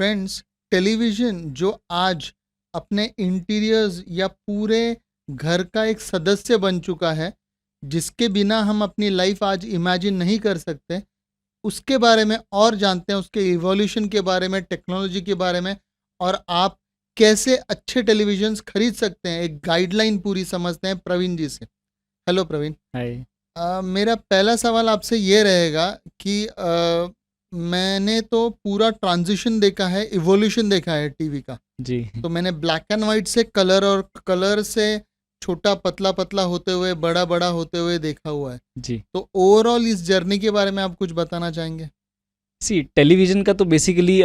Friends, television जो आज अपने इंटीरियर्स या पूरे घर का एक सदस्य बन चुका है, जिसके बिना हम अपनी लाइफ आज इमेजिन नहीं कर सकते, उसके बारे में और जानते हैं, उसके इवोल्यूशन के बारे में, टेक्नोलॉजी के बारे में, और आप कैसे अच्छे टेलीविजन्स खरीद सकते हैं, एक गाइडलाइन पूरी समझते हैं प्रवीण जी से। हेलो प्रवीण। हाय। मेरा पहला सवाल आपसे ये रहेगा कि मैंने तो पूरा ट्रांजिशन देखा है, इवोल्यूशन देखा है टीवी का। जी। तो मैंने ब्लैक एंड वाइट से कलर, और कलर से छोटा पतला पतला होते हुए बड़ा बड़ा होते हुए देखा हुआ है। जी। तो ओवरऑल इस जर्नी के बारे में आप कुछ बताना चाहेंगे? टेलीविज़न का तो बेसिकली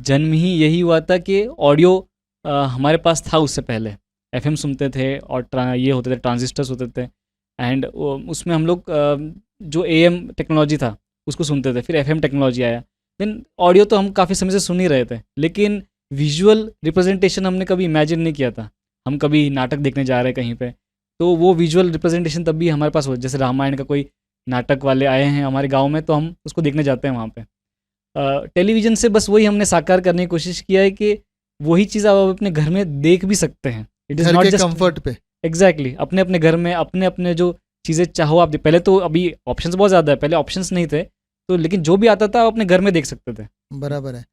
जन्म ही यही हुआ था कि ऑडियो हमारे पास था उससे पहले। एफएम सुनते थे और ये होते थे, ट्रांजिस्टर्स होते थे। एंड उसमें हम लोग जो एएम टेक्नोलॉजी था उसको सुनते थे, फिर एफएम टेक्नोलॉजी आया। देन ऑडियो तो हम काफ़ी समय से सुन ही रहे थे, लेकिन विजुअल रिप्रेजेंटेशन हमने कभी इमेजिन नहीं किया था। हम कभी नाटक देखने जा रहे हैं कहीं पे, तो वो विजुअल रिप्रेजेंटेशन तब भी हमारे पास हो, जैसे रामायण का कोई नाटक वाले आए हैं हमारे गाँव में, तो हम उसको देखने जाते हैं वहाँ पे। टेलीविज़न से बस वही हमने साकार करने की कोशिश किया है कि वही चीज़ आप अपने घर में देख भी सकते हैं। इट इज़ घर नॉट के जस्ट कंफर्ट पे। एग्जैक्टली अपने अपने घर में अपने अपने जो चीज़ें चाहो आप पहले तो अभी ऑप्शंस बहुत ज़्यादा है, पहले ऑप्शंस नहीं थे, तो लेकिन जो भी आता था आप अपने घर में देख सकते थे। बराबर है।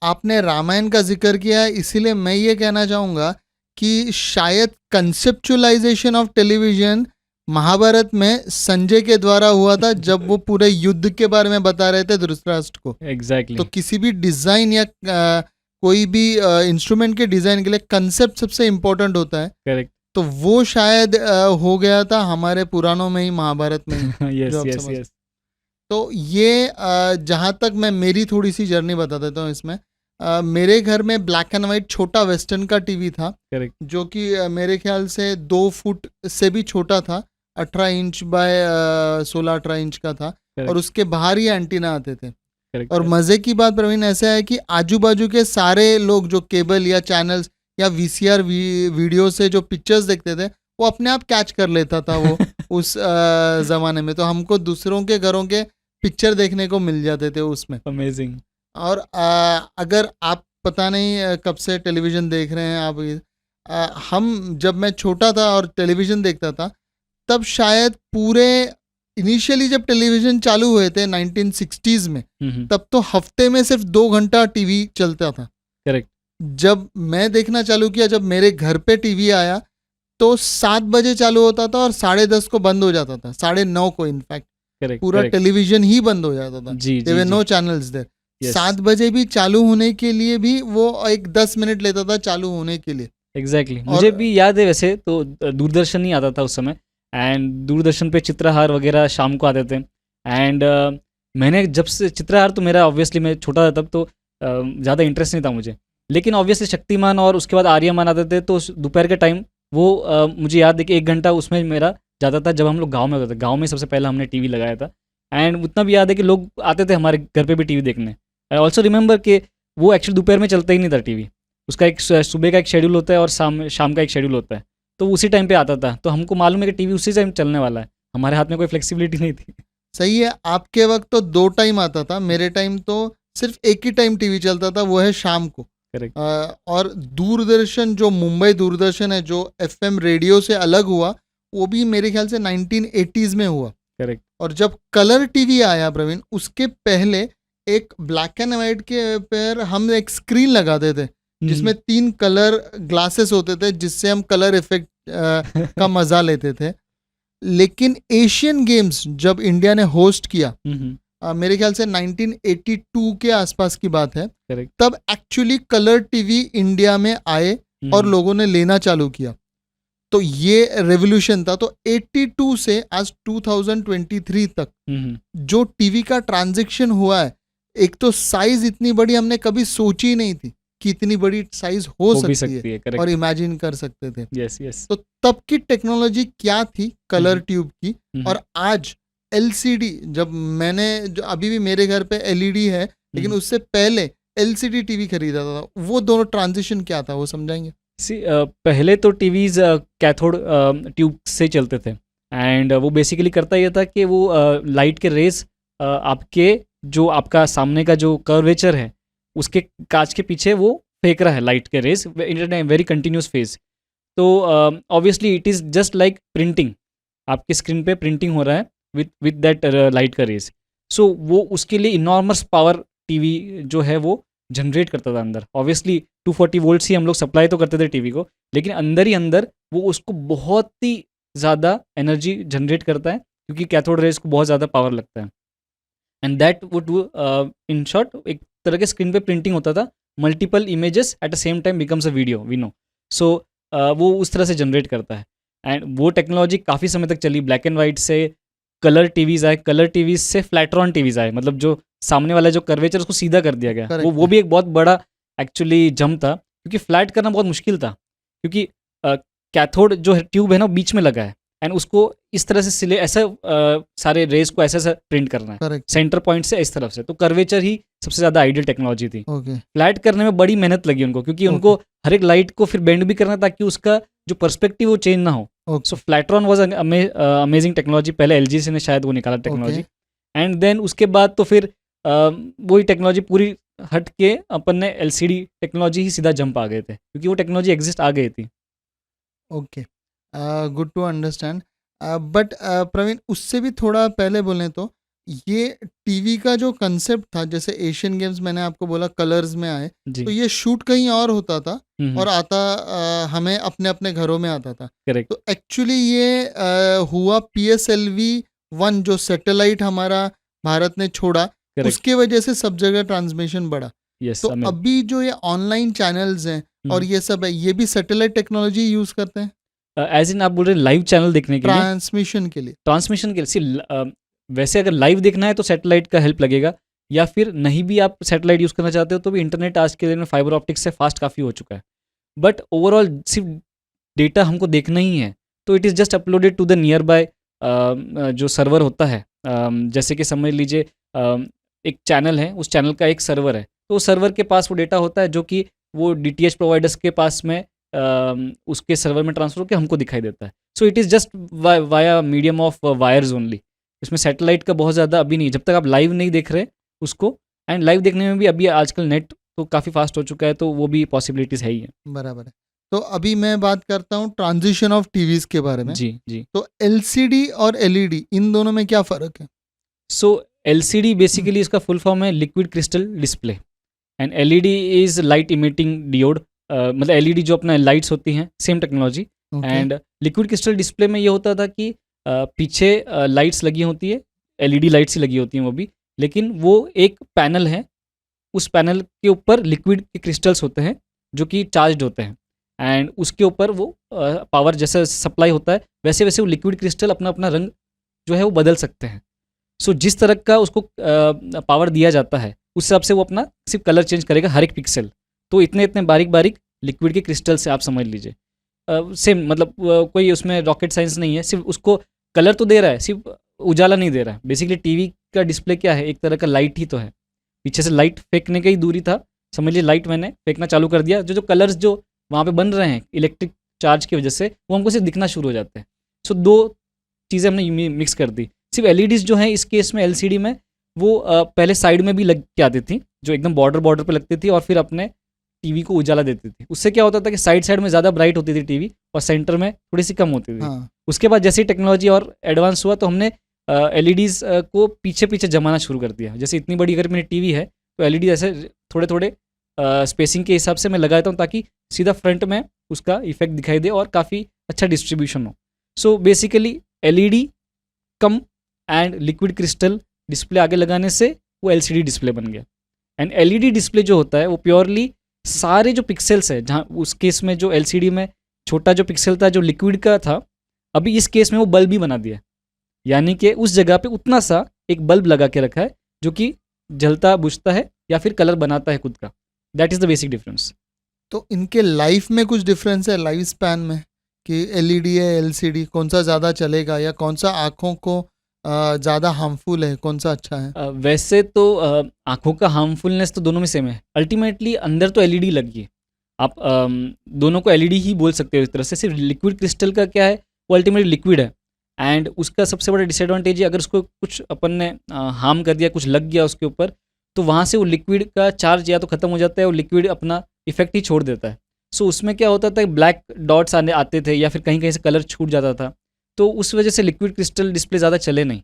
आपने रामायण का जिक्र किया है, इसीलिए मैं ये कहना चाहूँगा कि शायद कंसेप्चुअलाइजेशन ऑफ टेलीविज़न महाभारत में संजय के द्वारा हुआ था, जब वो पूरे युद्ध के बारे में बता रहे थे धृतराष्ट्र को। एग्जैक्टली। तो किसी भी डिज़ाइन या कोई भी इंस्ट्रूमेंट के डिज़ाइन के लिए कंसेप्ट सबसे इम्पोर्टेंट होता है। करेक्ट। तो वो शायद हो गया था हमारे पुराणों में ही, महाभारत में ही। यस जो आप यस समझ। यस। तो ये जहाँ तक मैं मेरी थोड़ी सी जर्नी बता देता हूँ इसमें। मेरे घर में ब्लैक एंड वाइट छोटा वेस्टर्न का टीवी था, करेक्ट। जो कि मेरे ख्याल से 2 फुट से भी छोटा था, 18 इंच बाय 16-18 इंच का था, और उसके बाहर ही एंटीना आते थे। करेक्ट। और मज़े की बात प्रवीण ऐसा है कि आजू बाजू के सारे लोग जो केबल या चैनल्स या वीसीआर वीडियो से जो पिक्चर्स देखते थे, वो अपने आप कैच कर लेता था वो उस ज़माने में। तो हमको दूसरों के घरों के पिक्चर देखने को मिल जाते थे उसमें। अमेजिंग। और अगर आप पता नहीं कब से टेलीविज़न देख रहे हैं आप, हम जब मैं छोटा था और टेलीविज़न देखता था, तब शायद पूरे इनिशियली जब टेलीविज़न चालू हुए थे 1960s में, तब तो हफ्ते में सिर्फ 2 घंटा टीवी चलता था। करेक्ट। जब मैं देखना चालू किया, जब मेरे घर पे टीवी आया, तो 7 बजे चालू होता था और 10:30 को बंद हो जाता था, 9:30 को इनफैक्ट करेक्ट। पूरा टेलीविजन ही बंद हो जाता था। जी देयर जी वर जी। No channels there. यस 7 बजे भी चालू होने के लिए भी वो एक 10 मिनट लेता था चालू होने के लिए। एग्जैक्टली। और मुझे भी याद है वैसे तो दूरदर्शन ही आता था उस समय, एंड दूरदर्शन पे चित्रहार वगैरह शाम को आते थे। एंड मैंने जब से चित्रहार, तो मेरा ऑब्वियसली मैं छोटा था तब, तो ज़्यादा इंटरेस्ट नहीं था मुझे, लेकिन ऑब्वियसली शक्तिमान और उसके बाद आर्यमान आते थे, तो दोपहर के टाइम वो मुझे याद है कि 1 घंटा उसमें मेरा जाता था, जब हम लोग गाँव में होते थे। गाँव में सबसे पहला हमने टीवी लगाया था, एंड उतना भी याद है कि लोग आते थे हमारे घर पे भी टीवी देखने। आई ऑल्सो रिमेंबर कि वो एक्चुअली दोपहर में चलता ही नहीं था टीवी, उसका एक सुबह का एक शेड्यूल होता है और शाम का एक शेड्यूल होता है, तो उसी टाइम पे आता था। तो हमको मालूम है कि टीवी उसी टाइम चलने वाला है, हमारे हाथ में कोई फ्लेक्सिबिलिटी नहीं थी। सही है, आपके वक्त तो 2 टाइम आता था, मेरे टाइम तो सिर्फ एक ही टाइम टीवी चलता था, वो है शाम को। करेक्ट। और दूरदर्शन, जो मुंबई दूरदर्शन है, जो एफएम रेडियो से अलग हुआ, वो भी मेरे ख्याल से 1980s में हुआ। करेक्ट। और जब कलर टीवी आया प्रवीण, उसके पहले एक ब्लैक एंड वाइट के पर हम एक स्क्रीन लगाते थे, जिसमें 3 कलर ग्लासेस होते थे, जिससे हम कलर इफेक्ट का मजा लेते थे। लेकिन एशियन गेम्स जब इंडिया ने होस्ट किया, मेरे ख्याल से 1982 के आसपास की बात है, करेक्ट। तब एक्चुअली कलर टीवी इंडिया में आए और लोगों ने लेना चालू किया। तो ये रेवोल्यूशन था। तो 82 से आज 2023 तक जो टीवी का ट्रांजैक्शन हुआ है, एक तो साइज इतनी बड़ी हमने कभी सोची ही नहीं थी कि इतनी बड़ी साइज हो सकती है, करेक्ट। और इमेजिन कर सकते थे। Yes yes. तो तब की टेक्नोलॉजी क्या थी कलर ट्यूब की, और आज एलसीडी, जब मैंने, जो अभी भी मेरे घर पे एलईडी है, लेकिन उससे पहले एलसीडी टीवी खरीदा था, वो दोनों ट्रांजिशन क्या था, वो समझाएंगे? पहले तो टीवीज कैथोड ट्यूब से चलते थे, एंड वो बेसिकली करता ये था कि वो लाइट के रेस आपके जो आपका सामने का जो कर्वेचर है उसके कांच के पीछे वो फेंक रहा है लाइट के rays in a very continuous phase. तो obviously it is just like printing, आपके स्क्रीन पे प्रिंटिंग हो रहा है विथ दैट लाइट का रेज। सो वो उसके लिए इनॉर्मस पावर टीवी जो है वो जनरेट करता था अंदर। ऑब्वियसली 240 वोल्ट ही हम लोग सप्लाई तो करते थे टीवी को, लेकिन अंदर ही अंदर वो उसको बहुत ही ज़्यादा एनर्जी जनरेट करता है, क्योंकि कैथोड रेज को बहुत ज़्यादा पावर लगता है। And that would in short एक तरह के स्क्रीन पे प्रिंटिंग होता था, multiple images at the same time becomes a video, we know. So वो उस तरह से जनरेट करता है। एंड वो टेक्नोलॉजी काफ़ी समय तक चली, ब्लैक एंड वाइट से कलर टीवीज़ आए, कलर टीवीज़ से फ्लैट्रॉन टीवीज़ आए, मतलब जो सामने वाला जो कर्वेचर उसको सीधा कर दिया गया। Correct वो भी एक बहुत बड़ा एक्चुअली जंप था, क्योंकि फ्लैट करना बहुत मुश्किल था, क्योंकि कैथोड जो है ट्यूब है ना बीच में लगा है, एंड उसको इस तरह से सिले ऐसा सारे रेज को ऐसा ऐसा प्रिंट करना है करेक्ट। सेंटर पॉइंट से इस तरफ से। तो कर्वेचर ही सबसे ज़्यादा आइडियल टेक्नोलॉजी थी। ओके। फ्लैट करने में बड़ी मेहनत लगी उनको, क्योंकि उनको हर एक लाइट को फिर बेंड भी करना ताकि उसका जो पर्सपेक्टिव वो चेंज ना हो। Okay. So Flatron was amazing technology, पहले एलजी से ने शायद वो निकाला टेक्नोलॉजी। एंड देन उसके बाद तो फिर वही टेक्नोलॉजी पूरी हट के अपन ने एलसीडी टेक्नोलॉजी ही सीधा जंप आ गए थे, क्योंकि वो टेक्नोलॉजी एग्जिस्ट आ गई थी। Okay, good to understand. But Praveen, उससे भी थोड़ा पहले बोलें तो ये टीवी का जो कंसेप्ट था, जैसे एशियन गेम्स मैंने आपको बोला कलर्स में आए, जी। तो ये शूट कहीं और होता था और आता हमें अपने अपने घरों में आता था। करेक्ट। तो एक्चुअली ये हुआ PSLV 1 जो सैटेलाइट हमारा भारत ने छोड़ा, करेक्ट। उसके वजह से सब जगह ट्रांसमिशन बढ़ा। यस। तो अभी जो ये ऑनलाइन चैनल्स हैं और ये सब है, ये भी सैटेलाइट टेक्नोलॉजी यूज करते हैं एज इन आप बोल रहे हैं लाइव चैनल देखने के लिए, ट्रांसमिशन के लिए? ट्रांसमिशन के लिए वैसे अगर लाइव देखना है तो सैटेलाइट का हेल्प लगेगा, या फिर नहीं भी आप सैटेलाइट यूज़ करना चाहते हो तो भी इंटरनेट आज के दिन में फाइबर ऑप्टिक्स से फास्ट काफ़ी हो चुका है। बट ओवरऑल सिर्फ डेटा हमको देखना ही है, तो it is just uploaded to the nearby जो सर्वर होता है। जैसे कि समझ लीजिए एक चैनल है, उस चैनल का एक सर्वर है, तो उस सर्वर के पास वो डेटा होता है जो कि वो DTH प्रोवाइडर्स के पास में उसके सर्वर में ट्रांसफर होकर हमको दिखाई देता है। So it is just via medium of wires only. इसमें सैटेलाइट का बहुत ज़्यादा अभी नहीं, जब तक आप लाइव नहीं देख रहे उसको। एंड लाइव देखने में भी अभी आजकल नेट तो काफ़ी फास्ट हो चुका है, तो वो भी पॉसिबिलिटीज़ है ही है। बराबर है। तो अभी मैं बात करता हूँ ट्रांजिशन ऑफ टीवीज के बारे में। जी जी। तो LCD और LED इन दोनों में क्या फ़र्क है? सो LCD बेसिकली इसका फुल फॉर्म है liquid crystal display, and LED is light emitting diode. मतलब LED जो अपना लाइट्स होती हैं, same technology. And liquid crystal display में ये होता था कि पीछे लाइट्स लगी होती है, LED लाइट्स ही लगी होती हैं वो भी, लेकिन वो एक पैनल है, उस पैनल के ऊपर लिक्विड के क्रिस्टल्स होते हैं जो कि चार्ज्ड होते हैं, एंड उसके ऊपर वो पावर जैसा सप्लाई होता है वैसे वैसे वो लिक्विड क्रिस्टल अपना अपना रंग जो है वो बदल सकते हैं। सो जिस तरह का उसको पावर दिया जाता है उस हिसाब से वो अपना सिर्फ कलर चेंज करेगा हर एक पिक्सल। तो इतने इतने बारीक बारीक लिक्विड के क्रिस्टल से आप समझ लीजिए। सेम मतलब कोई उसमें रॉकेट साइंस नहीं है, सिर्फ उसको कलर तो दे रहा है, सिर्फ उजाला नहीं दे रहा है। बेसिकली टीवी का डिस्प्ले क्या है, एक तरह का लाइट ही तो है। पीछे से लाइट फेंकने की ही दूरी था, समझ लीजिए लाइट मैंने फेंकना चालू कर दिया, जो जो कलर्स जो वहाँ पे बन रहे हैं इलेक्ट्रिक चार्ज की वजह से वो हमको सिर्फ दिखना शुरू हो जाते हैं। सो दो चीज़ें हमने मिक्स कर दी। सिर्फ LEDs जो हैं इस केस में LCD में वो पहले साइड में भी लग के आती थी, जो एकदम बॉर्डर पे लगती थी और फिर अपने टीवी को उजाला देती थी। उससे क्या होता था कि साइड में ज़्यादा ब्राइट होती थी टीवी और सेंटर में थोड़ी सी कम होती थी। हाँ। उसके बाद जैसे ही टेक्नोलॉजी और एडवांस हुआ तो हमने LEDs को पीछे पीछे जमाना शुरू कर दिया। जैसे इतनी बड़ी अगर मेरी टीवी है तो LED ऐसे थोड़े थोड़े स्पेसिंग के हिसाब से मैं लगा देता हूँ ताकि सीधा फ्रंट में उसका इफेक्ट दिखाई दे और काफ़ी अच्छा डिस्ट्रीब्यूशन हो। So basically LED come and liquid crystal display आगे लगाने से वो LCD डिस्प्ले बन गया। एंड LED डिस्प्ले जो होता है वो प्योरली सारे जो पिक्सेल्स है, जहाँ उस केस में जो LCD में छोटा जो पिक्सल था जो लिक्विड का था, अभी इस केस में वो बल्ब ही बना दिया, यानी कि उस जगह पे उतना सा एक बल्ब लगा के रखा है जो कि जलता बुझता है या फिर कलर बनाता है खुद का। That is the basic difference. तो इनके लाइफ में कुछ डिफरेंस है, लाइफ स्पैन में, कि LED है LCD कौन सा ज़्यादा चलेगा या कौन सा आँखों को ज़्यादा हार्मफुल है, कौन सा अच्छा है? वैसे तो आँखों का हार्मफुलनेस तो दोनों में सेम है। अल्टीमेटली अंदर तो LED लगी है, आप दोनों को LED ही बोल सकते हो इस तरह से। सिर्फ लिक्विड क्रिस्टल का क्या है, वो अल्टीमेटली लिक्विड है एंड उसका सबसे बड़ा डिसएडवांटेज है अगर उसको कुछ अपन ने हार्म कर दिया, कुछ लग गया उसके ऊपर, तो वहाँ से वो लिक्विड का चार्ज या तो ख़त्म हो जाता है, और लिक्विड अपना इफेक्ट ही छोड़ देता है। सो उसमें क्या होता था, ब्लैक डॉट्स आते थे, या फिर कहीं कहीं से कलर छूट जाता था। तो उस वजह से लिक्विड क्रिस्टल डिस्प्ले ज़्यादा चले नहीं।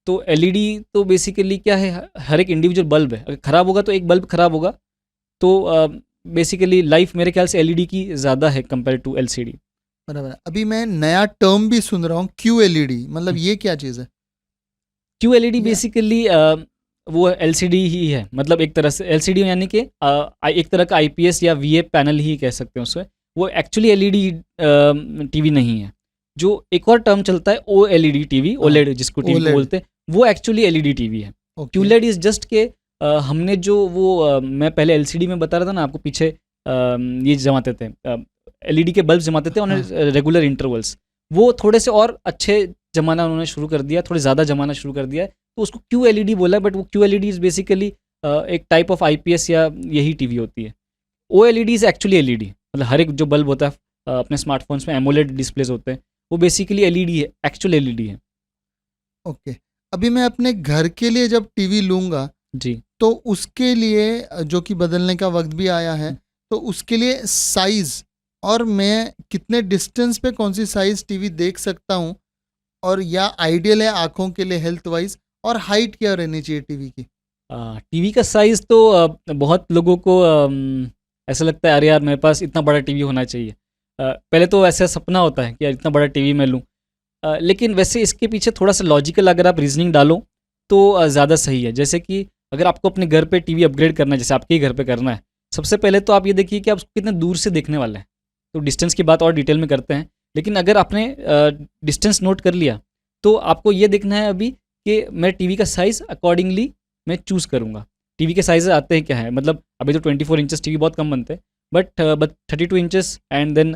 तो एलईडी तो बेसिकली क्या है, हर एक इंडिविजुअल बल्ब है, अगर ख़राब होगा तो एक बल्ब ख़राब होगा। तो बेसिकली लाइफ मेरे ख्याल से एलईडी की ज़्यादा है कंपेयर टू एलसीडी। बराबर है। अभी मैं नया टर्म भी सुन रहा हूँ, QLED, मतलब ये क्या चीज़ है? क्यू एलईडी या बेसिकली वो एलसीडी ही है, मतलब एक तरह से एलसीडी यानी कि एक तरह का आईपीएस या वीए पैनल ही कह सकते हैं उसे। वो एक्चुअली एलईडी टीवी नहीं है। जो एक और टर्म चलता है ओ एलईडी टीवी, हाँ, ओलेड जिसको टीवी OLED, बोलते हैं, वो एक्चुअली एलईडी टीवी है। ओके, क्यूलेड इज जस्ट के हमने जो वो मैं पहले एलसीडी में बता रहा था ना आपको, पीछे ये जमाते थे, एलईडी के बल्ब जमाते थे हाँ, उन्हें रेगुलर इंटरवल्स। वो थोड़े से और अच्छे जमाना उन्होंने शुरू कर दिया, थोड़े ज़्यादा जमाना शुरू कर दिया है, तो उसको क्यू एलईडी बोला। बट वो क्यू एलईडी इज़ बेसिकली एक टाइप ऑफ आईपीएस या यही टीवी होती है। O LED is actually LED, मतलब हर एक जो बल्ब होता है अपने स्मार्टफोन्स में एमोलेड डिस्प्लेस होते हैं, वो बेसिकली एलईडी है, एक्चुअल एलईडी है। ओके। अभी मैं अपने घर के लिए जब टीवी लूँगा, जी। तो उसके लिए जो कि बदलने का वक्त भी आया है, तो उसके लिए साइज़, और मैं कितने डिस्टेंस पे कौन सी साइज़ टीवी देख सकता हूँ, और या आइडियल है आँखों के लिए हेल्थ वाइज़, और हाइट क्या रहनी चाहिए टीवी की? टीवी का साइज़ तो बहुत लोगों को ऐसा लगता है, अरे यार मेरे पास इतना बड़ा टीवी होना चाहिए। पहले तो ऐसा सपना होता है कि यार इतना बड़ा टीवी मैं लूँ। लेकिन वैसे इसके पीछे थोड़ा सा लॉजिकल अगर आप रीजनिंग डालो तो ज़्यादा सही है। जैसे कि अगर आपको अपने घर पे टीवी अपग्रेड करना है, जैसे आपके ही घर पे करना है, सबसे पहले तो आप ये देखिए कि आप उसको कितने दूर से देखने वाले हैं। तो डिस्टेंस की बात और डिटेल में करते हैं, लेकिन अगर आपने डिस्टेंस नोट कर लिया, तो आपको ये देखना है अभी कि मैं टीवी का साइज़ अकॉर्डिंगली मैं चूज़ करूँगा। टीवी के साइज़ आते हैं क्या है, मतलब अभी तो 24 इंचेस टीवी बहुत कम बनते हैं, but 32 inches and then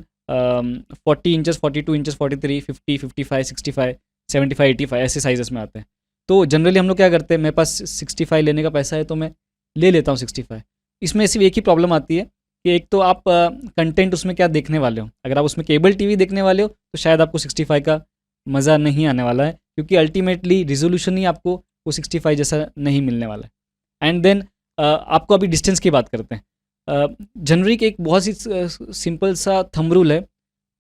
40 inches, 42 inches, 43, 50, 55, 65, 75, 85 ऐसे साइजेस में आते हैं। तो जनरली हम लोग क्या करते हैं, मेरे पास 65 लेने का पैसा है तो मैं ले लेता हूँ 65। इसमें सिर्फ एक ही प्रॉब्लम आती है कि एक तो आप कंटेंट उसमें क्या देखने वाले हो। अगर आप उसमें केबल टीवी देखने वाले हो तो शायद आपको 65 का मज़ा नहीं आने वाला है, क्योंकि अल्टीमेटली रिजोल्यूशन ही आपको वो 65 जैसा नहीं मिलने वाला है। एंड देन आपको अभी डिस्टेंस की बात करते हैं। जनरली के एक बहुत सी सिंपल सा थंब रूल है,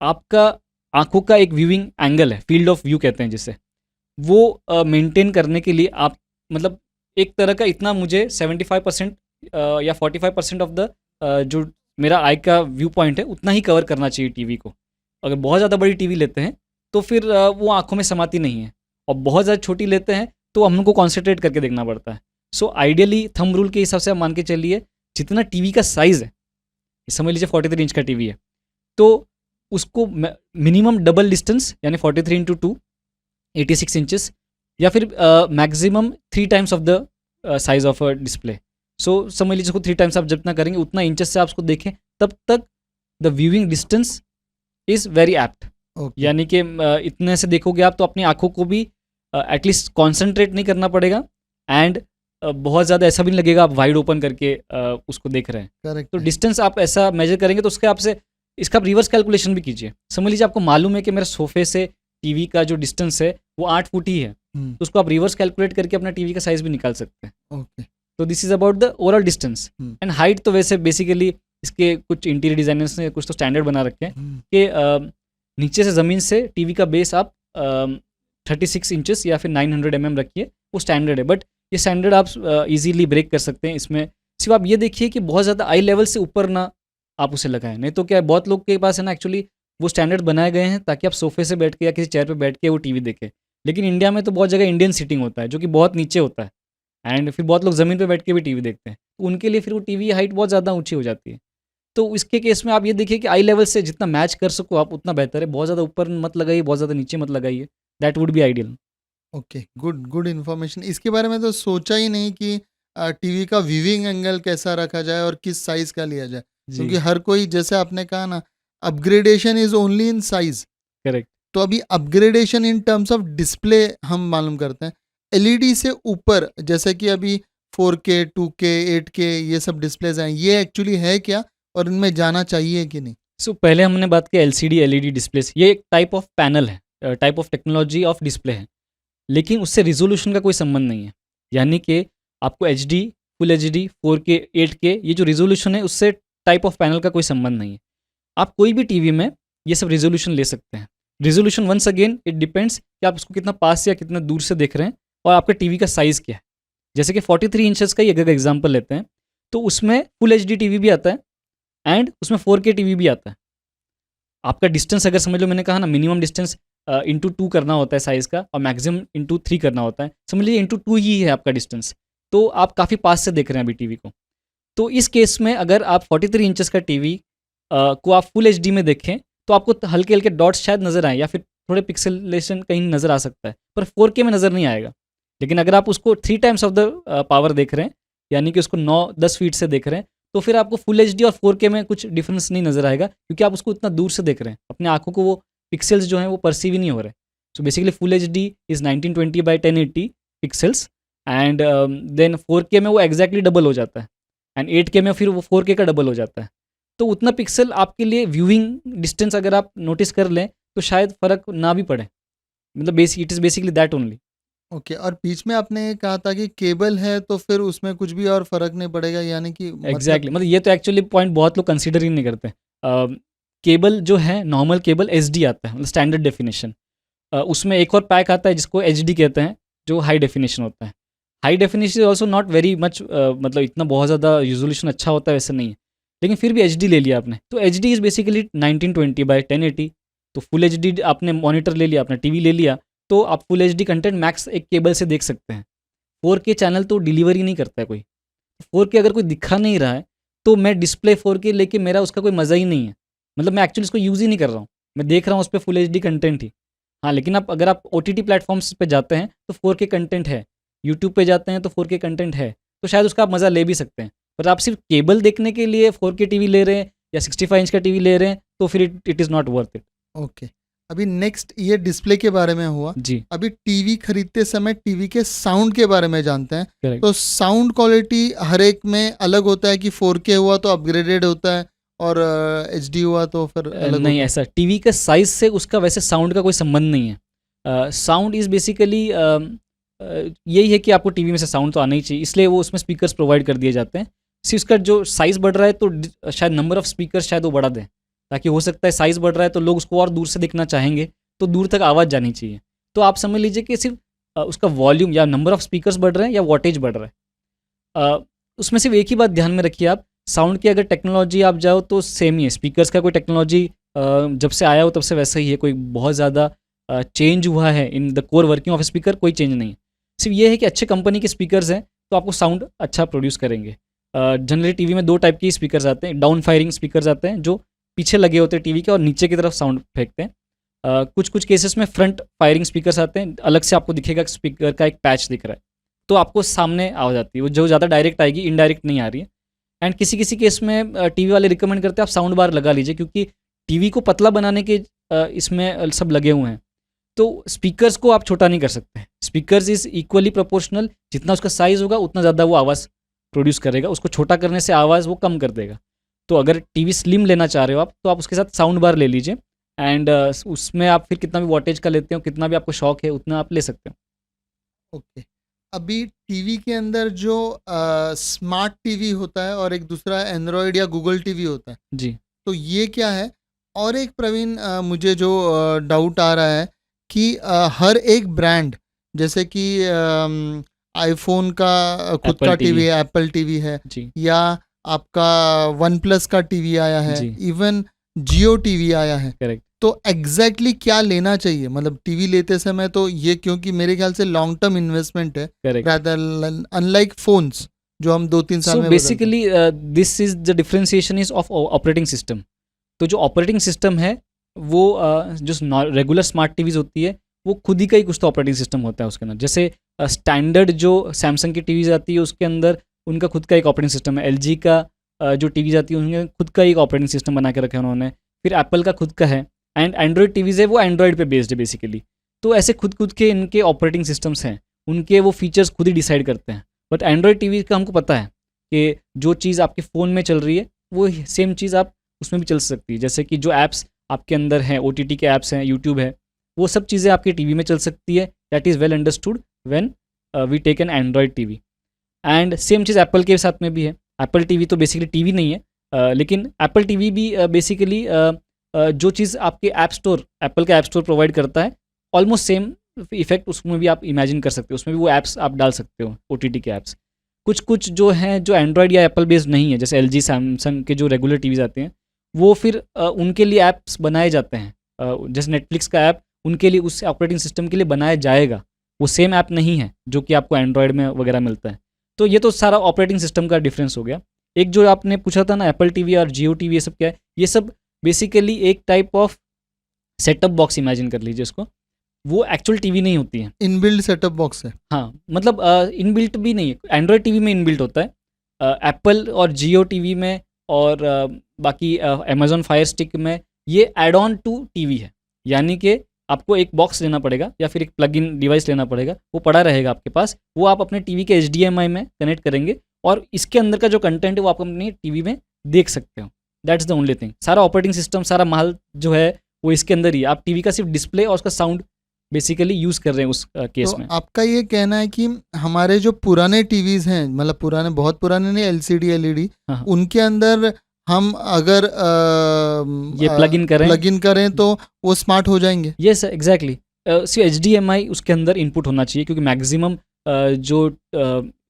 आपका आंखों का एक व्यूइंग एंगल है, फील्ड ऑफ व्यू कहते हैं जिसे, वो मेंटेन करने के लिए आप, मतलब एक तरह का इतना मुझे 75% या 45% ऑफ द जो मेरा आई का व्यू पॉइंट है उतना ही कवर करना चाहिए टीवी को। अगर बहुत ज़्यादा बड़ी टीवी लेते हैं तो फिर वो आंखों में समाती नहीं है, और बहुत ज़्यादा छोटी लेते हैं तो हमको कॉन्सेंट्रेट करके देखना पड़ता है। सो आइडियली थंब रूल के हिसाब से आप मान के चलिए, जितना टीवी का साइज़ है, समझ लीजिए 43 इंच का टीवी है, तो उसको मिनिमम डबल डिस्टेंस यानी 43 इंटू 2 86 इंचेस, या फिर maximum 3 times of the size of a display. So समझ लीजिए उसको 3 टाइम्स आप जितना करेंगे उतना इंचेस से आप उसको देखें, तब तक the viewing distance is very apt. Okay, यानी कि इतने से देखोगे आप तो अपनी आंखों को भी एटलीस्ट कॉन्सेंट्रेट नहीं करना पड़ेगा, एंड बहुत ज़्यादा ऐसा भी नहीं लगेगा आप वाइड ओपन करके उसको देख रहे हैं। करेक्ट तो है। डिस्टेंस आप ऐसा मेजर करेंगे तो उसके आपसे इसका आप रिवर्स कैलकुलेशन भी कीजिए। समझ लीजिए आपको मालूम है कि मेरे सोफे से टीवी का जो डिस्टेंस है वो 8 फुट ही है, हम्म, तो उसको आप रिवर्स कैलकुलेट करके अपना टीवी का साइज़ भी निकाल सकते हैं। ओके, तो this is about the overall distance and height. तो वैसे बेसिकली इसके कुछ इंटीरियर डिज़ाइनर्स ने कुछ तो स्टैंडर्ड बना रखे हैं कि नीचे से ज़मीन से टीवी का बेस आप 36 इंचेस या फिर 900 रखिए, वो स्टैंडर्ड है। बट ये स्टैंडर्ड आप इजीली ब्रेक कर सकते हैं। इसमें सिर्फ आप ये देखिए कि बहुत ज़्यादा आई लेवल से ऊपर ना आप उसे लगाएं, नहीं तो क्या है, बहुत लोग के पास है ना एक्चुअली वो स्टैंडर्ड बनाए गए हैं ताकि आप सोफे से बैठ के या किसी चेयर पे बैठ के वो टीवी देखें। लेकिन इंडिया में तो बहुत जगह इंडियन सीटिंग होता है जो कि बहुत नीचे होता है, एंड फिर बहुत लोग ज़मीन पे बैठ के भी टीवी देखते हैं, तो उनके लिए फिर वो टीवी हाइट बहुत ज़्यादा ऊँची हो जाती है। तो इसके केस में आप ये देखिए कि आई लेवल से जितना मैच कर सको आप उतना बेहतर है। बहुत ज़्यादा ऊपर मत लगाइए, बहुत ज़्यादा नीचे मत लगाइए, that would be ideal. Okay, good good information. इसके बारे में तो सोचा ही नहीं कि टीवी का व्यूइंग एंगल कैसा रखा जाए और किस साइज का लिया जाए, क्योंकि जी, हर कोई, जैसे आपने कहा ना, upgradation is only in size. Correct. तो अभी upgradation in terms of display हम मालूम करते हैं। एलईडी से ऊपर, जैसे कि अभी 4K 2K 8K ये सब डिस्प्लेज हैं, ये एक्चुअली है क्या, और इनमें जाना चाहिए कि नहीं? सो पहले हमने बात की एलसीडी एलईडी डिस्प्लेस, ये एक टाइप ऑफ पैनल है, type of technology of display है, लेकिन उससे रिजोल्यूशन का कोई संबंध नहीं है। यानी कि आपको HD full H D 4K 8K ये जो रिजोल्यूशन है उससे टाइप ऑफ पैनल का कोई संबंध नहीं है। आप कोई भी टीवी में ये सब रिजोल्यूशन ले सकते हैं। Resolution once again it depends कि आप उसको कितना पास या कितना दूर से देख रहे हैं और आपका टीवी का साइज़ क्या है। जैसे कि 43 इंचेस का ही अगर एग्जांपल लेते हैं तो उसमें फुल एच डी टीवी भी आता है एंड उसमें 4K टीवी भी आता है। आपका डिस्टेंस अगर समझ लो, मैंने कहा ना मिनिमम डिस्टेंस इंटू 2 करना होता है साइज़ का और मैक्सिमम इंटू 3 करना होता है, समझ लीजिए इंटू 2 ही है आपका डिस्टेंस, तो आप काफ़ी पास से देख रहे हैं अभी टीवी को। तो इस केस में अगर आप 43 इंचेस का टीवी को आप फुल एचडी में देखें तो आपको हल्के हल्के डॉट्स शायद नज़र आए या फिर थोड़े पिक्सेलेशन कहीं नज़र आ सकता है, पर 4K में नज़र नहीं आएगा। लेकिन अगर आप उसको 3 टाइम्स ऑफ द पावर देख रहे हैं, यानी कि उसको 9-10 फीट से देख रहे हैं, तो फिर आपको फुल एचडी और 4K में कुछ डिफरेंस नहीं नज़र आएगा, क्योंकि आप उसको इतना दूर से देख रहे हैं, अपने आंखों को वो पिक्सेल्स जो हैं वो परसीव ही नहीं हो रहे। So basically full HD is 1920 by 1080 pixels and then 4K में वो एग्जैक्टली डबल हो जाता है एंड 8K में फिर वो 4K का डबल हो जाता है। तो उतना पिक्सल आपके लिए व्यूइंग डिस्टेंस अगर आप नोटिस कर लें तो शायद फ़र्क ना भी पड़े, मतलब it is basically that only. Okay, और बीच में आपने ये कहा था कि केबल है तो फिर उसमें कुछ भी और फ़र्क नहीं पड़ेगा, यानी कि एग्जैक्टली, मतलब ये तो एक्चुअली पॉइंट बहुत लोग कंसिडर ही नहीं करते। केबल जो है नॉर्मल केबल एचडी आता है, मतलब स्टैंडर्ड डेफिनेशन। उसमें एक और पैक आता है जिसको एचडी कहते हैं, जो हाई डेफिनेशन होता है। High definition also not very much, मतलब इतना बहुत ज़्यादा रिजोल्यूशन अच्छा होता है वैसे नहीं है, लेकिन फिर भी एचडी ले लिया आपने, तो एचडी इज़ बेसिकली 1920 बाई 1080। तो फुल एचडी आपने मॉनिटर ले लिया, अपना टीवी ले लिया, तो आप फुल एचडी कंटेंट मैक्स एक केबल से देख सकते हैं। 4K चैनल तो डिलीवर ही नहीं करता है कोई। 4K अगर कोई दिखा नहीं रहा है तो मैं डिस्प्ले 4K लेके मेरा उसका कोई मज़ा ही नहीं है, मतलब मैं एक्चुअली उसको यूज़ ही नहीं कर रहा हूँ, मैं देख रहा हूँ उस पर फुल एचडी कंटेंट ही। हाँ, लेकिन अगर आप OTT प्लेटफॉर्म्स पे जाते हैं तो 4K कंटेंट है, यूट्यूब पे जाते हैं तो 4K कंटेंट है, तो शायद उसका आप मज़ा ले भी सकते हैं। पर आप सिर्फ केबल देखने के लिए 4K टीवी ले रहे हैं या 65 इंच का टीवी ले रहे हैं तो फिर it is not worth it. Okay, अभी नेक्स्ट ये डिस्प्ले के बारे में हुआ। जी, अभी टीवी खरीदते समय टीवी के साउंड के बारे में जानते हैं। करेक्ट। तो साउंड क्वालिटी हर एक में अलग होता है कि 4K हुआ तो अपग्रेडेड होता है और HD हुआ तो फिर अलग नहीं, होता ऐसा टीवी का साइज़ से उसका वैसे साउंड का कोई संबंध नहीं है। साउंड इज़ बेसिकली यही है कि आपको टीवी में से साउंड तो आना ही चाहिए, इसलिए वो उसमें स्पीकर्स प्रोवाइड कर दिए जाते हैं। सिर्फ उसका जो साइज़ बढ़ रहा है तो शायद नंबर ऑफ़ स्पीकर शायद वो बढ़ा दें, ताकि हो सकता है साइज़ बढ़ रहा है तो लोग उसको और दूर से देखना चाहेंगे, तो दूर तक आवाज़ जानी चाहिए। तो आप समझ लीजिए कि सिर्फ उसका वॉल्यूम या नंबर ऑफ़ स्पीकर्स बढ़ रहे हैं या वॉटेज बढ़ रहा है। उसमें सिर्फ एक ही बात ध्यान में रखिए आप, साउंड की अगर टेक्नोलॉजी आप जाओ तो सेम ही है। स्पीकर्स का कोई टेक्नोलॉजी जब से आया हो तब से वैसा ही है, कोई बहुत ज़्यादा चेंज हुआ है in the core working of speaker कोई चेंज नहीं है। सिर्फ ये है कि अच्छे कंपनी के स्पीकर्स हैं तो आपको साउंड अच्छा प्रोड्यूस करेंगे। जनरली टीवी में 2 टाइप के स्पीकर्स आते हैं, डाउन फायरिंग स्पीकर्स आते हैं जो पीछे लगे होते हैं टीवी के और नीचे की तरफ साउंड फेंकते हैं। कुछ कुछ केसेस में फ्रंट फायरिंग स्पीकर्स आते हैं, अलग से आपको दिखेगा कि स्पीकर का एक पैच दिख रहा है, तो आपको सामने आवाज़ आती है, वो जो ज़्यादा डायरेक्ट आएगी, इनडायरेक्ट नहीं आ रही है। एंड किसी किसी केस में टीवी वाले रिकमेंड करते हैं आप साउंड बार लगा लीजिए, क्योंकि टीवी को पतला बनाने के इसमें सब लगे हुए हैं, तो स्पीकर्स को आप छोटा नहीं कर सकते। स्पीकर्स इज़ इक्वली प्रोपोर्शनल, जितना उसका साइज़ होगा उतना ज़्यादा वो आवाज़ प्रोड्यूस करेगा, उसको छोटा करने से आवाज़ वो कम कर देगा। तो अगर टीवी स्लिम लेना चाह रहे हो आप तो आप उसके साथ साउंड बार ले लीजिए एंड उसमें आप फिर कितना भी वॉटेज का लेते हो, कितना भी आपको शौक है उतना आप ले सकते हो। ओके, अभी टीवी के अंदर जो स्मार्ट टीवी होता है और एक दूसरा एंड्रॉयड या गूगल टीवी होता है, जी, तो ये क्या है? और एक प्रवीण, मुझे जो डाउट आ रहा है कि हर एक ब्रांड, जैसे कि आईफोन का खुद एप्पल का टीवी, टीवी है, एप्पल टीवी है, जी, या आपका वन प्लस का टीवी आया है, जी, इवन जियो टीवी आया है। करेक्ट, तो एग्जैक्टली क्या लेना चाहिए, मतलब टीवी लेते समय तो ये, क्योंकि मेरे ख्याल से लॉन्ग टर्म इन्वेस्टमेंट है, करेक्ट। रादर अनलाइक फोन्स जो हम 2-3 साल सो में बदलते हैं। Basically this is the differentiation is of operating system. तो जो ऑपरेटिंग सिस्टम है वो जो रेगुलर स्मार्ट टीवीज होती है वो खुद ही का ही कुछ तो ऑपरेटिंग सिस्टम होता है उसके अंदर। जैसे स्टैंडर्ड जो सैमसंग की टीवीज आती है उसके अंदर उनका खुद का एक ऑपरेटिंग सिस्टम है। एलजी का जो टीवीज आती है उनके खुद का एक ऑपरेटिंग सिस्टम बना के रखा है उन्होंने। फिर एप्पल का खुद का है एंड एंड्रॉयड टीवीज है वो एंड्रॉयड पे बेस्ड है बेसिकली। तो ऐसे खुद के इनके ऑपरेटिंग सिस्टम्स हैं, उनके वो फीचर्स खुद ही डिसाइड करते हैं। बट एंड्रॉयड टीवी का हमको पता है कि जो चीज़ आपके फ़ोन में चल रही है वो सेम चीज़ आप उसमें भी चल सकती है। जैसे कि जो ऐप्स आपके अंदर हैं, OTT के ऐप्स हैं, यूट्यूब है, वो सब चीज़ें आपके टीवी में चल सकती है। That is well understood when we take an Android TV. And same चीज़ एप्पल के साथ में भी है। एप्पल टीवी तो बेसिकली टीवी नहीं है, लेकिन एप्पल टीवी भी बेसिकली जो चीज़ आपके ऐप स्टोर, एप्पल का ऐप स्टोर प्रोवाइड करता है, ऑलमोस्ट सेम इफेक्ट उसमें भी आप इमेजिन कर सकते हो। उसमें भी वो ऐप्स आप डाल सकते हो, OTT के ऐप्स। कुछ कुछ जो हैं जो एंड्रॉयड या एप्पल बेस्ड नहीं है, जैसे LG सैमसंग के जो रेगुलर टीवीज आते हैं, वो फिर उनके लिए ऐप्स बनाए जाते हैं। जैसे नेटफ्लिक्स का ऐप उनके लिए उस ऑपरेटिंग सिस्टम के लिए बनाया जाएगा, वो सेम ऐप नहीं है जो कि आपको एंड्रॉयड में वगैरह मिलता है। तो ये तो सारा ऑपरेटिंग सिस्टम का डिफरेंस हो गया। एक जो आपने पूछा था ना एप्पल टीवी और जियो टीवी ये सब क्या है, ये सब बेसिकली एक type of setup box imagine कर लीजिए इसको। वो एक्चुअल टीवी नहीं होती है। इनबिल्ड सेटअप बॉक्स है। हाँ, मतलब इनबिल्ट भी नहीं है, एंड्रॉयड टीवी में इनबिल्ट होता है, एप्पल और जियो टीवी में और बाकी अमेजॉन फायर स्टिक में ये एड ऑन टू टीवी है। यानी कि आपको एक बॉक्स लेना पड़ेगा या फिर एक प्लग इन डिवाइस लेना पड़ेगा, वो पड़ा रहेगा आपके पास, वो आप अपने टीवी के HDMI में कनेक्ट करेंगे और इसके अंदर का जो कंटेंट है वो आप अपनी टीवी में देख सकते हो। That's the only thing. सारा ऑपरेटिंग सिस्टम, सारा माल जो है वो इसके अंदर ही है। आप टीवी का सिर्फ डिस्प्ले और उसका साउंड बेसिकली यूज़ कर रहे हैं उस केस तो में। आपका ये कहना है कि हमारे जो पुराने टीवीज हैं, मतलब पुराने, बहुत पुराने नहीं, LCD LED, हाँ, हाँ। उनके अंदर हम अगर ये प्लग इन करें तो वो स्मार्ट हो जाएंगे। Yes exactly. सिर्फ HDMI उसके अंदर इनपुट होना चाहिए, क्योंकि मैक्सिमम जो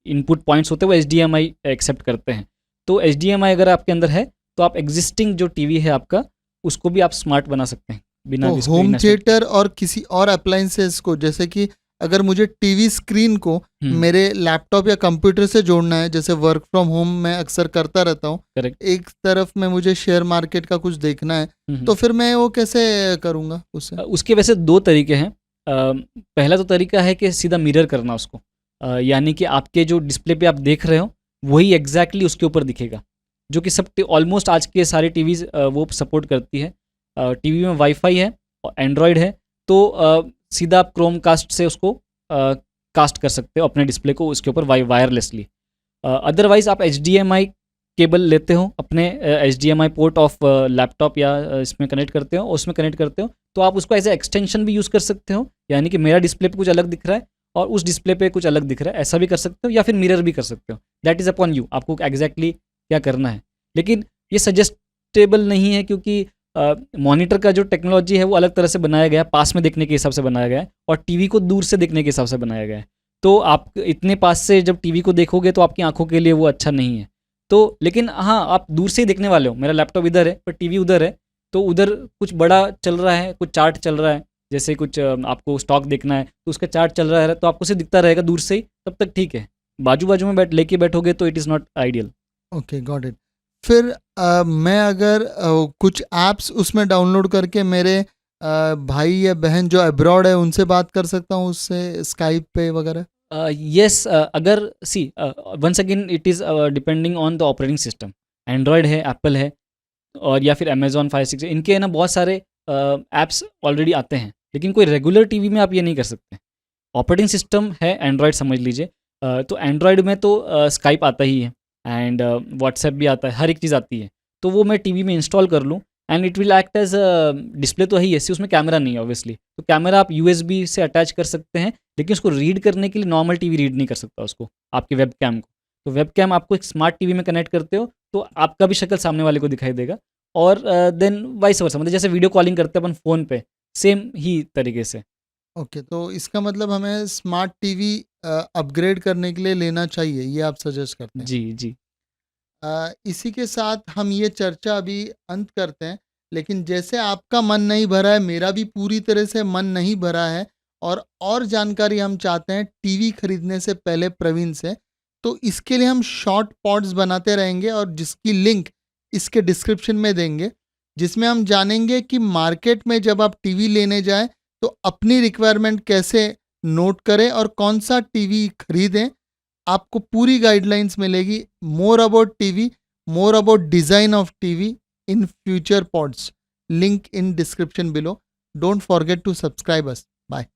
इनपुट पॉइंट्स होते हैं वो HDMI एक्सेप्ट करते हैं। तो HDMI अगर आपके अंदर है तो आप एग्जिस्टिंग जो टीवी है आपका उसको भी आप स्मार्ट बना सकते हैं बिना तो किसी होम investment थिएटर और किसी और अप्लायंसेस को, जैसे कि अगर मुझे टीवी स्क्रीन को हम्म, मेरे लैपटॉप या कंप्यूटर से जोड़ना है, जैसे वर्क फ्रॉम होम मैं अक्सर करता रहता हूँ, करेक्ट। एक तरफ में मुझे शेयर मार्केट का कुछ देखना है, तो फिर मैं वो कैसे करूँगा उससे? उसके वैसे दो तरीके हैं। पहला तो तरीका है कि सीधा मिरर करना उसको, यानी कि आपके जो डिस्प्ले पे आप देख रहे हो वही एग्जैक्टली उसके ऊपर दिखेगा, जो कि सब ऑलमोस्ट आज के सारे टीवीज़ वो सपोर्ट करती है। टीवी में वाईफाई है और एंड्रॉयड है, तो सीधा आप क्रोम कास्ट से उसको कास्ट कर सकते हो अपने डिस्प्ले को उसके ऊपर वायरलेसली। अदरवाइज़ आप HDMI केबल लेते हो, अपने HDMI पोर्ट ऑफ लैपटॉप या इसमें कनेक्ट करते हो, उसमें कनेक्ट करते हो, तो आप उसको एज ए एक्सटेंशन भी यूज़ कर सकते हो। यानी कि मेरा डिस्प्ले पे कुछ अलग दिख रहा है और उस डिस्प्ले पे कुछ अलग दिख रहा है, ऐसा भी कर सकते हो, या फिर मिरर भी कर सकते हो। दैट इज़ अपॉन यू, आपको एग्जैक्टली क्या करना है। लेकिन ये सजेस्टेबल नहीं है, क्योंकि मॉनिटर का जो टेक्नोलॉजी है वो अलग तरह से बनाया गया है, पास में देखने के हिसाब से बनाया गया है, और टीवी को दूर से देखने के हिसाब से बनाया गया है। तो आप इतने पास से जब टीवी को देखोगे तो आपकी आंखों के लिए वो अच्छा नहीं है। तो लेकिन हाँ, आप दूर से ही देखने वाले हो, मेरा लैपटॉप इधर है पर टीवी उधर है, तो उधर कुछ बड़ा चल रहा है, कुछ चार्ट चल रहा है, जैसे कुछ आपको स्टॉक देखना है तो उसका चार्ट चल रहा है तो आपको सिर्फ दिखता रहेगा दूर से ही, तब तक ठीक है। बाजू बाजू में लेके बैठोगे तो it is not ideal. Okay, got it. फिर मैं अगर कुछ ऐप्स उसमें डाउनलोड करके मेरे भाई या बहन जो अब्रॉड है उनसे बात कर सकता हूँ उससे, स्काइप पे वगैरह? यस, अगर see once again it is depending on the operating system. Android है, एप्पल है, और या फिर अमेजॉन फायर स्टिक, इनके है ना बहुत सारे ऐप्स ऑलरेडी आते हैं, लेकिन कोई रेगुलर टीवी में आप ये नहीं कर सकते। ऑपरेटिंग सिस्टम है एंड्रॉयड समझ लीजिए, तो एंड्रॉयड में तो स्काइप आता ही है एंड व्हाट्सएप भी आता है, हर एक चीज़ आती है। तो वो मैं टीवी में इंस्टॉल कर लूँ and it will act as display तो है ही है, उसमें कैमरा नहीं है ऑब्वियसली, तो कैमरा आप USB से अटैच कर सकते हैं, लेकिन उसको रीड करने के लिए नॉर्मल टीवी रीड नहीं कर सकता उसको, आपके वेब कैम को। तो वेब कैम आपको एक स्मार्ट टीवी में कनेक्ट करते हो तो आपका भी शक्ल सामने वाले को दिखाई देगा, और देन वाइस वर्सा, मतलब जैसे वीडियो कॉलिंग करते हैं अपन फ़ोन पे, सेम ही तरीके से। ओके, तो इसका मतलब हमें स्मार्ट टीवी अपग्रेड करने के लिए लेना चाहिए, ये आप सजेस्ट करते हैं? जी, जी। इसी के साथ हम ये चर्चा अभी अंत करते हैं, लेकिन जैसे आपका मन नहीं भरा है, मेरा भी पूरी तरह से मन नहीं भरा है, और जानकारी हम चाहते हैं टीवी खरीदने से पहले प्रवीण से, तो इसके लिए हम शॉर्ट पॉड्स बनाते रहेंगे और जिसकी लिंक इसके डिस्क्रिप्शन में देंगे, जिसमें हम जानेंगे कि मार्केट में जब आप टीवी लेने जाएं तो अपनी रिक्वायरमेंट कैसे नोट करें और कौन सा टीवी खरीदें। आपको पूरी गाइडलाइंस मिलेगी। More about TV, more about design of TV in future pods, link in description below. Don't forget to subscribe us. Bye.